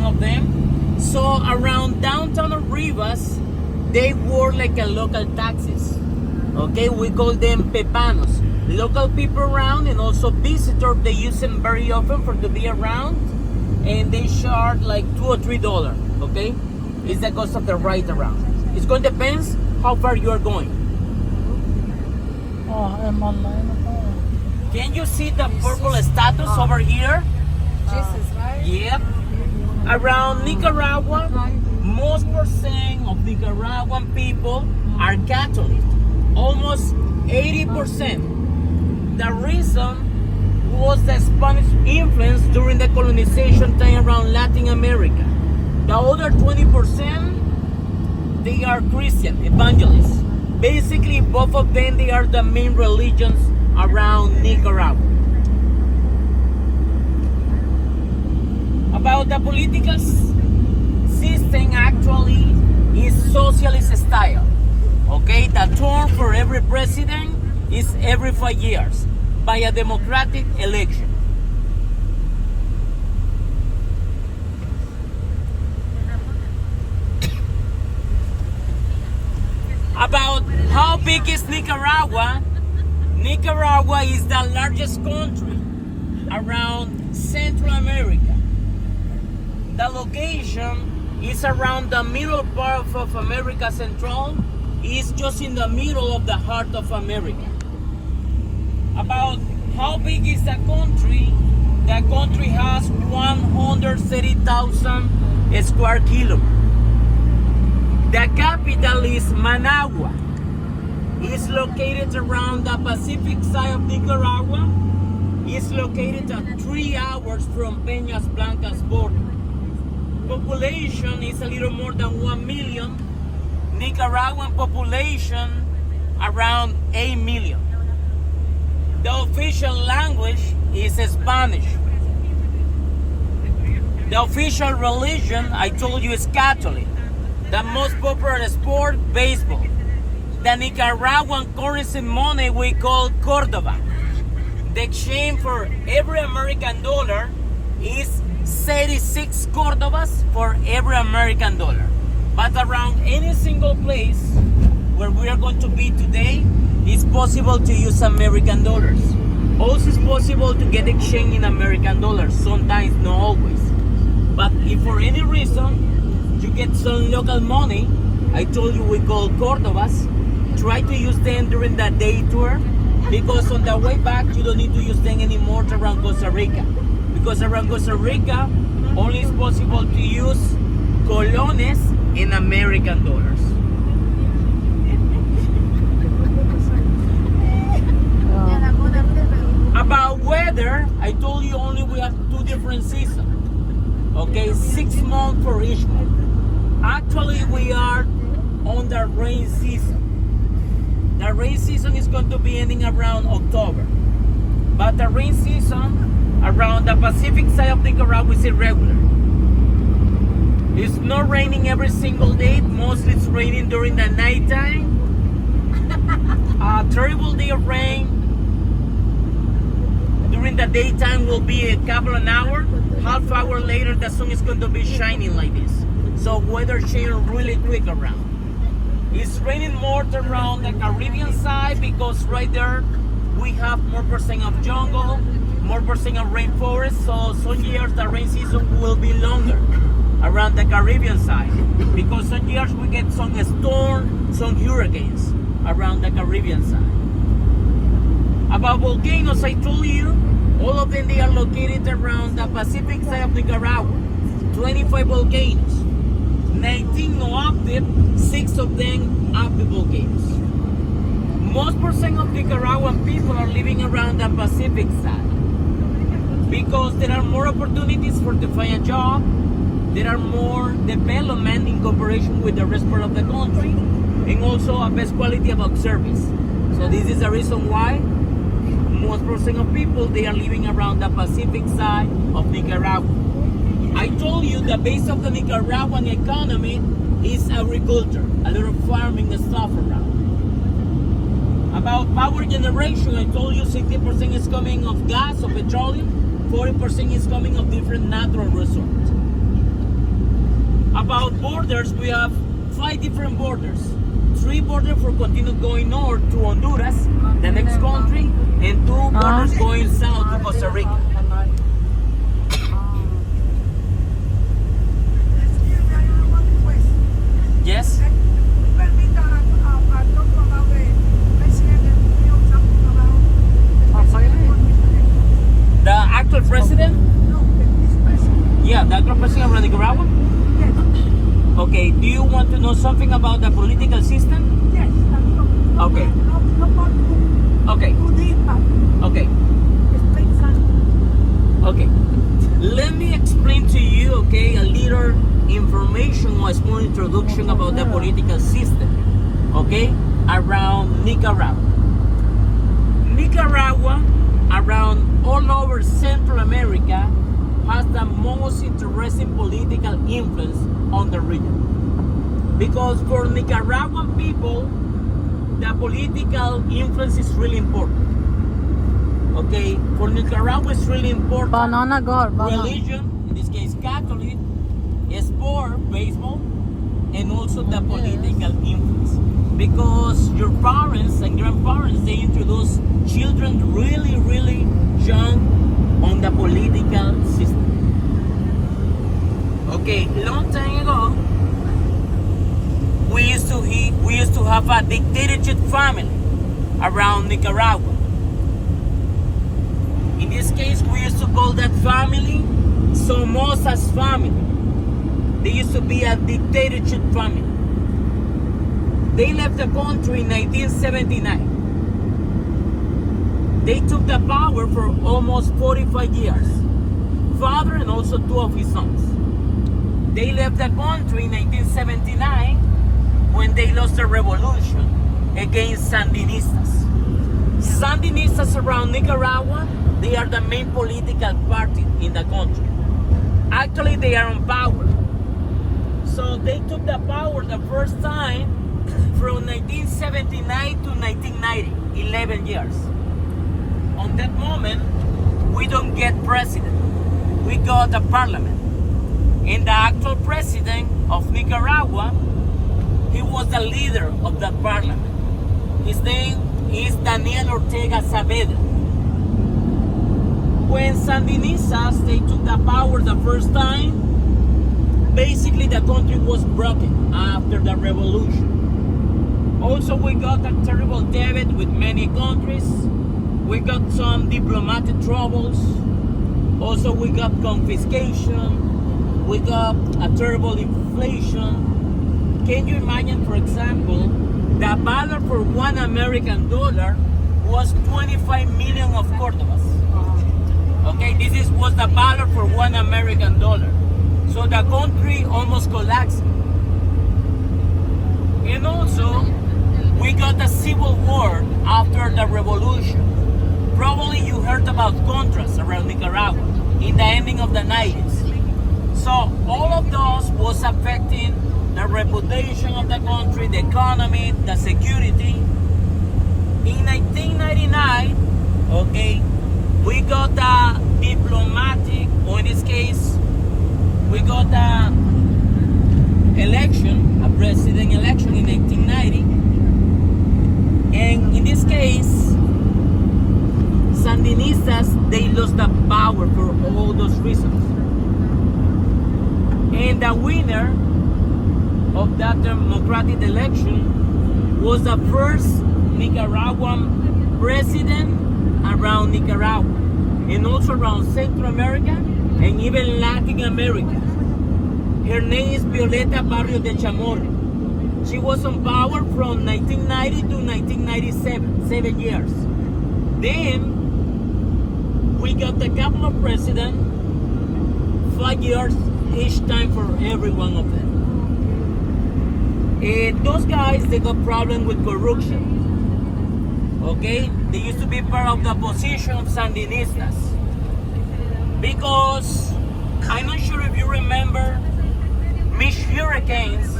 of them. So around downtown Rivas, they work like a local taxis. Okay, we call them pepanos. Local people around and also visitors, they use them very often for to be around, and they charge like $2 or $3. Okay, it's the cost of the ride around. It's going to depend how far you are going. Oh, I'm online. Can you see the purple status over here? Jesus, right? Yep. Around Nicaragua, most percent of Nicaraguan people are Catholic. Almost 80%. The reason was the Spanish influence during the colonization time around Latin America. The other 20%, they are Christian, evangelists. Basically, both of them, they are the main religions around Nicaragua. About the political system, actually is socialist style. Okay, the term for every president is every 5 years by a democratic election. About how big is Nicaragua? Nicaragua is the largest country around Central America. The location is around the middle part of America Central. It's just in the middle of the heart of America. About how big is the country? The country has 130,000 square kilometers. The capital is Managua. It's located around the Pacific side of Nicaragua. It's located at 3 hours from Peñas Blancas border. Population is a little more than 1 million. Nicaraguan population around 8 million. The official language is Spanish. The official religion, I told you, is Catholic. The most popular sport, baseball. The Nicaraguan currency money we call Cordoba. The exchange for every American dollar is 36 Cordobas for every American dollar. But around any single place where we are going to be today, it's possible to use American dollars. Also, it's possible to get exchange in American dollars, sometimes, not always. But if for any reason you get some local money, I told you we call Cordobas, try to use them during the day tour, because on the way back you don't need to use them anymore around Costa Rica. Because around Costa Rica, only it's possible to use colones in American dollars. About weather, I told you only we have 2 different seasons. Okay, 6 months for each month. Actually, we are on the rain season. The rain season is going to be ending around October. But the rain season around the Pacific side of Nicaragua is irregular. It's not raining every single day. Mostly it's raining during the nighttime. A terrible day of rain during the daytime will be a couple of hours. Half hour later, the sun is going to be shining like this. So weather change really quick around. It's raining more around the Caribbean side because right there we have more percent of jungle, more percent of rainforest. So some years the rain season will be longer around the Caribbean side, because some years we get some storms, some hurricanes around the Caribbean side. About volcanoes, I told you, all of them, they are located around the Pacific side of Nicaragua. 25 volcanoes, 19 no active, 6 of them active volcanoes. Most percent of Nicaraguan people are living around the Pacific side because there are more opportunities for to find a job. There are more development in cooperation with the rest part of the country, and also a best quality about service. So this is the reason why most percent of people, they are living around the Pacific side of Nicaragua. I told you the base of the Nicaraguan economy is agriculture, a lot of farming and stuff around. About power generation, I told you 60% is coming of gas or petroleum, 40% is coming of different natural resources. about borders, we have 5 different borders. 3 borders for continue going north to Honduras, the next country, and 2 borders going south to Costa Rica. Yes? The actual president? Yeah, the actual president of Nicaragua? Okay, do you want to know something about the political system? Yes. Okay. Okay. Okay. Okay. Let me explain to you, okay, a little information or a small introduction about the political system, okay, around Nicaragua. Nicaragua, around all over Central America, has the most interesting political influence on the region. Because for Nicaraguan people, the political influence is really important. Okay, for Nicaragua it's really important. Banana God, banana. Religion, in this case Catholic, sport, baseball, and also the political influence. Because your parents and grandparents, they introduce children really, really young on the political system. Okay, long time ago, we used to have a dictatorship family around Nicaragua. In this case, we used to call that family Somoza's family. They used to be a dictatorship family. They left the country in 1979. They took the power for almost 45 years. Father and also 2 of his sons. They left the country in 1979 when they lost the revolution against Sandinistas. Sandinistas around Nicaragua, they are the main political party in the country. Actually, they are on power. So they took the power the first time from 1979 to 1990, 11 years. On that moment, we don't get president. We got a parliament. And the actual president of Nicaragua, he was the leader of that parliament. His name is Daniel Ortega Saavedra. When Sandinistas, they took the power the first time, basically the country was broken after the revolution. Also, we got a terrible debt with many countries. We got some diplomatic troubles. Also, we got confiscation. We got a terrible inflation. Can you imagine, for example, the value for $1 American was 25 million of Cordobas. Okay, this was the value for $1 American. So the country almost collapsed. And also, we got a civil war after the revolution. Probably you heard about Contras around Nicaragua in the ending of the 90s. So all of those was affecting the reputation of the country, the economy, the security. In 1999, okay, we got a diplomatic, or in this case, we got a election, a president election in 1990. And in this case, Sandinistas, they lost the power for all those reasons. And the winner of that democratic election was the first Nicaraguan president around Nicaragua, and also around Central America and even Latin America. Her name is Violeta Barrios de Chamorro. She was on power from 1990 to 1997, 7 years. Then we got a couple of presidents, 5 years each time for every one of them. Those guys, they got problem with corruption. Okay, they used to be part of the opposition of Sandinistas. Because I'm not sure if you remember Mitch hurricanes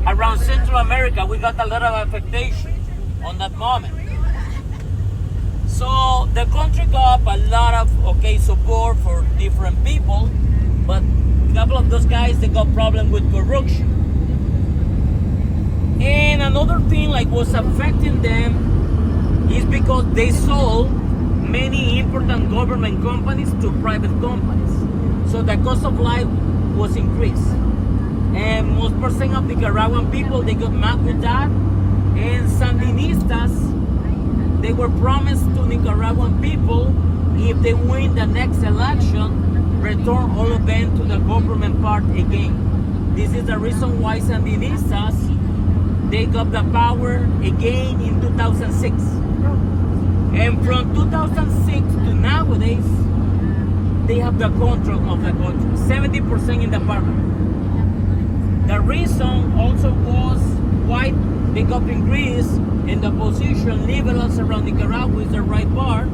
around Central America. We got a lot of affectation on that moment. So the country got a lot of support for different people, but a couple of of those guys, they got problem with corruption. And another thing like was affecting them is because they sold many important government companies to private companies. So the cost of life was increased. And most percent of Nicaraguan people, they got mad with that. And Sandinistas, they were promised to Nicaraguan people, if they win the next election, return all of them to the government part again. This is the reason why Sandinistas, they got the power again in 2006. And from 2006 to nowadays, they have the control of the country, 70% in the parliament. The reason also was why they got increased in the position liberals around Nicaragua is the right part.